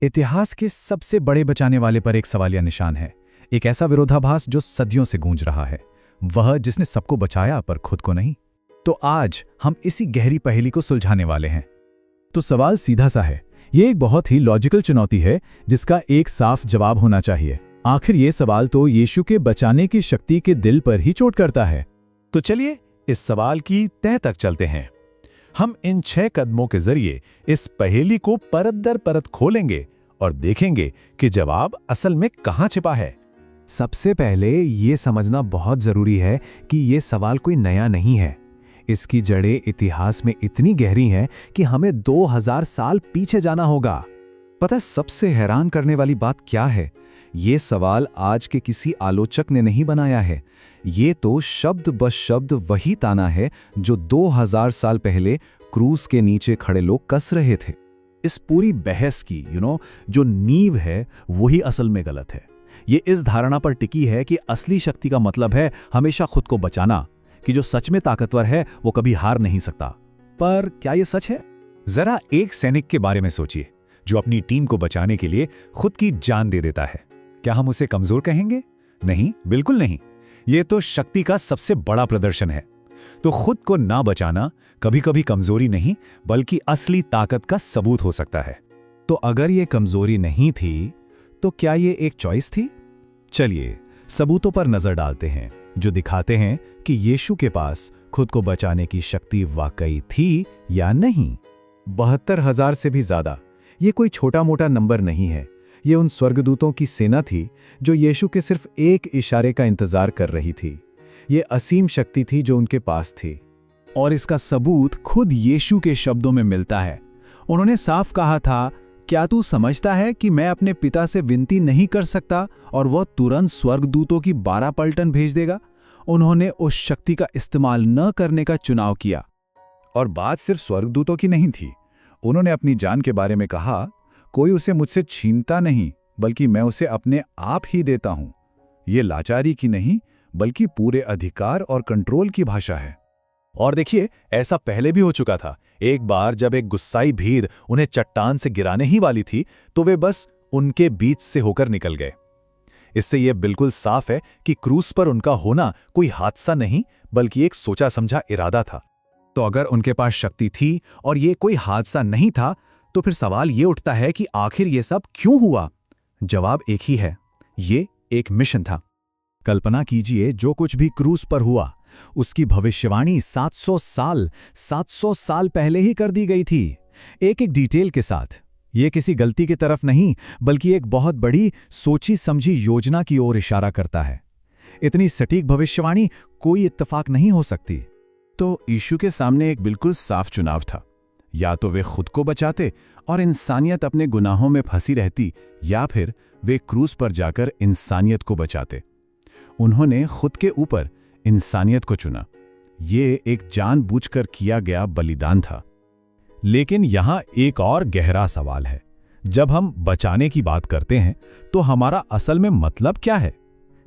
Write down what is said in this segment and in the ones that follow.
इतिहास के सबसे बड़े बचाने वाले पर एक सवालिया निशान है। एक ऐसा विरोधाभास जो सदियों से गूंज रहा है, वह जिसने सबको बचाया पर खुद को नहीं। तो आज हम इसी गहरी पहेली को सुलझाने वाले हैं। तो सवाल सीधा सा है, ये एक बहुत ही लॉजिकल चुनौती है जिसका एक साफ जवाब होना चाहिए। आखिर ये सवाल तो यीशु के बचाने की शक्ति के दिल पर ही चोट करता है। तो चलिए इस सवाल की तह तक चलते हैं। हम इन 6 कदमों के जरिए इस पहेली को परत दर परत खोलेंगे और देखेंगे कि जवाब असल में कहां छिपा है। सबसे पहले ये समझना बहुत जरूरी है कि ये सवाल कोई नया नहीं है। इसकी जड़ें इतिहास में इतनी गहरी हैं कि हमें 2000 साल पीछे जाना होगा। पता है सबसे हैरान करने वाली बात क्या है? ये सवाल आज के किसी आलोचक ने नहीं बनाया है। ये तो शब्द ब शब्द वही ताना है जो 2000 साल पहले क्रूस के नीचे खड़े लोग कस रहे थे। इस पूरी बहस की जो नींव है वही असल में गलत है। ये इस धारणा पर टिकी है कि असली शक्ति का मतलब है हमेशा खुद को बचाना, कि जो सच में ताकतवर है वो कभी हार नहीं सकता। पर क्या ये सच है? जरा एक सैनिक के बारे में सोचिए जो अपनी टीम को बचाने के लिए खुद की जान दे देता है। क्या हम उसे कमजोर कहेंगे? नहीं, बिल्कुल नहीं। ये तो शक्ति का सबसे बड़ा प्रदर्शन है। तो खुद को ना बचाना कभी कभी कमजोरी नहीं बल्कि असली ताकत का सबूत हो सकता है। तो अगर ये कमजोरी नहीं थी तो क्या ये एक चॉइस थी? चलिए सबूतों पर नजर डालते हैं जो दिखाते हैं कि यीशु के पास खुद को बचाने की शक्ति वाकई थी या नहीं। 72,000 से भी ज्यादा, ये कोई छोटा मोटा नंबर नहीं है। ये उन स्वर्गदूतों की सेना थी जो यीशु के सिर्फ एक इशारे का इंतजार कर रही थी। ये असीम शक्ति थी जो उनके पास थी। और इसका सबूत खुद यीशु के शब्दों में मिलता है। उन्होंने साफ कहा था, क्या तू समझता है कि मैं अपने पिता से विनती नहीं कर सकता और वह तुरंत स्वर्गदूतों की 12 पलटन भेज देगा? उन्होंने उस शक्ति का इस्तेमाल न करने का चुनाव किया। और बात सिर्फ स्वर्गदूतों की नहीं थी। उन्होंने अपनी जान के बारे में कहा, कोई उसे मुझसे छीनता नहीं बल्कि मैं उसे अपने आप ही देता हूं। ये लाचारी की नहीं बल्कि पूरे अधिकार और कंट्रोल की भाषा है। और देखिए, ऐसा पहले भी हो चुका था। एक बार जब एक गुस्साई भीड़ उन्हें चट्टान से गिराने ही वाली थी तो वे बस उनके बीच से होकर निकल गए। इससे यह बिल्कुल साफ है कि क्रूस पर उनका होना कोई हादसा नहीं बल्कि एक सोचा समझा इरादा था। तो अगर उनके पास शक्ति थी और ये कोई हादसा नहीं था, तो फिर सवाल ये उठता है कि आखिर ये सब क्यों हुआ? जवाब एक ही है, ये एक मिशन था। कल्पना कीजिए, जो कुछ भी क्रूस पर हुआ उसकी भविष्यवाणी 700 साल पहले ही कर दी गई थी, एक एक डिटेल के साथ। ये किसी गलती की तरफ नहीं बल्कि एक बहुत बड़ी सोची समझी योजना की ओर इशारा करता है। इतनी सटीक भविष्यवाणी कोई इत्तेफाक नहीं हो सकती। तो यीशु के सामने एक बिल्कुल साफ चुनाव था। या तो वे खुद को बचाते और इंसानियत अपने गुनाहों में फंसी रहती, या फिर वे क्रूस पर जाकर इंसानियत को बचाते। उन्होंने खुद के ऊपर इंसानियत को चुना। ये एक जानबूझकर किया गया बलिदान था। लेकिन यहां एक और गहरा सवाल है। जब हम बचाने की बात करते हैं तो हमारा असल में मतलब क्या है?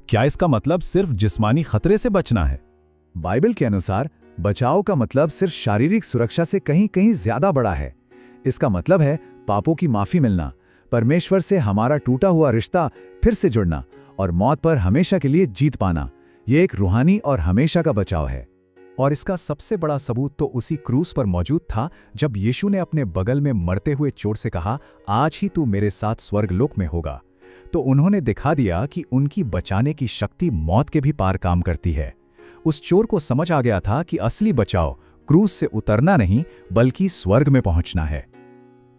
क्या इसका मतलब सिर्फ जिस्मानी खतरे से बचना है? बाइबल के अनुसार बचाव का मतलब सिर्फ शारीरिक सुरक्षा से कहीं कहीं ज्यादा बड़ा है। इसका मतलब है पापों की माफी मिलना, परमेश्वर से हमारा टूटा हुआ रिश्ता फिर से जुड़ना और मौत पर हमेशा के लिए जीत पाना। यह एक रूहानी और हमेशा का बचाव है। और इसका सबसे बड़ा सबूत तो उसी क्रूस पर मौजूद था जब यीशु ने अपने बगल में मरते हुए चोर से कहा, आज ही तू मेरे साथ स्वर्गलोक में होगा। तो उन्होंने दिखा दिया कि उनकी बचाने की शक्ति मौत के भी पार काम करती है। उस चोर को समझ आ गया था कि असली बचाव क्रूस से उतरना नहीं बल्कि स्वर्ग में पहुंचना है।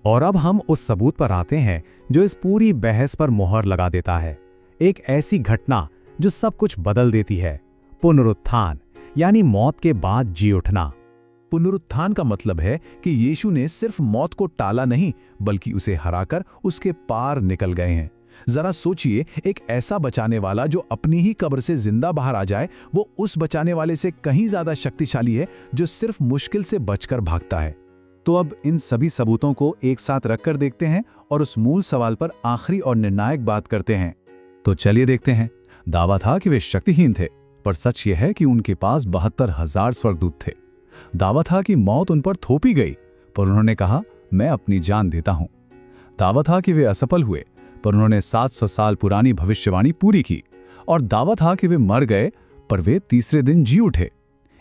और अब हम उस सबूत पर आते हैं जो इस पूरी बहस पर मोहर लगा देता है। एक ऐसी घटना जो सब कुछ बदल देती है, पुनरुत्थान, यानी मौत के बाद जी उठना। पुनरुत्थान का मतलब है कि यीशु ने सिर्फ मौत को टाला नहीं बल्कि उसे हराकर उसके पार निकल गए हैं। जरा सोचिए, एक ऐसा बचाने वाला जो अपनी ही कब्र से जिंदा बाहर आ जाए, वो उस बचाने वाले से कहीं ज्यादा शक्तिशाली है जो सिर्फ मुश्किल से बचकर भागता है। तो अब इन सभी सबूतों को एक साथ रखकर देखते हैं और उस मूल सवाल पर आखिरी और निर्णायक बात करते हैं। तो चलिए देखते हैं। दावा था कि वे शक्तिहीन थे, पर सच यह है कि उनके पास 72,000 स्वर्गदूत थे। दावा था कि मौत उन पर थोपी गई, पर उन्होंने कहा, मैं अपनी जान देता हूं। दावा था कि वे असफल हुए, पर उन्होंने 700 साल पुरानी भविष्यवाणी पूरी की। और दावा था कि वे मर गए, पर वे तीसरे दिन जी उठे।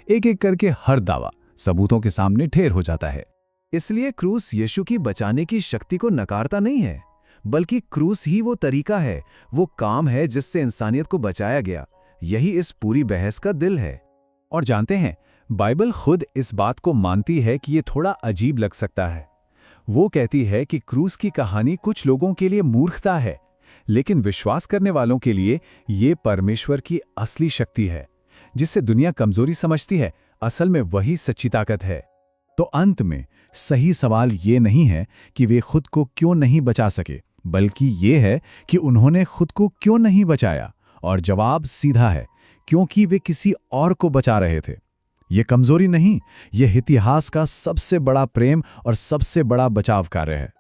एक एक करके हर दावा सबूतों के सामने ढेर हो जाता है। इसलिए क्रूस यीशु की बचाने की शक्ति को नकारता नहीं है, बल्कि क्रूस ही वो तरीका है, वो काम है जिससे इंसानियत को बचाया गया। यही इस पूरी बहस का दिल है। और जानते हैं, बाइबल खुद इस बात को मानती है कि ये थोड़ा अजीब लग सकता है। वो कहती है कि क्रूस की कहानी कुछ लोगों के लिए मूर्खता है, लेकिन विश्वास करने वालों के लिए ये परमेश्वर की असली शक्ति है। जिससे दुनिया कमजोरी समझती है, असल में वही सच्ची ताकत है। तो अंत में सही सवाल ये नहीं है कि वे खुद को क्यों नहीं बचा सके, बल्कि ये है कि उन्होंने खुद को क्यों नहीं बचाया। और जवाब सीधा है, क्योंकि वे किसी और को बचा रहे थे। ये कमजोरी नहीं, ये इतिहास का सबसे बड़ा प्रेम और सबसे बड़ा बचाव कार्य है।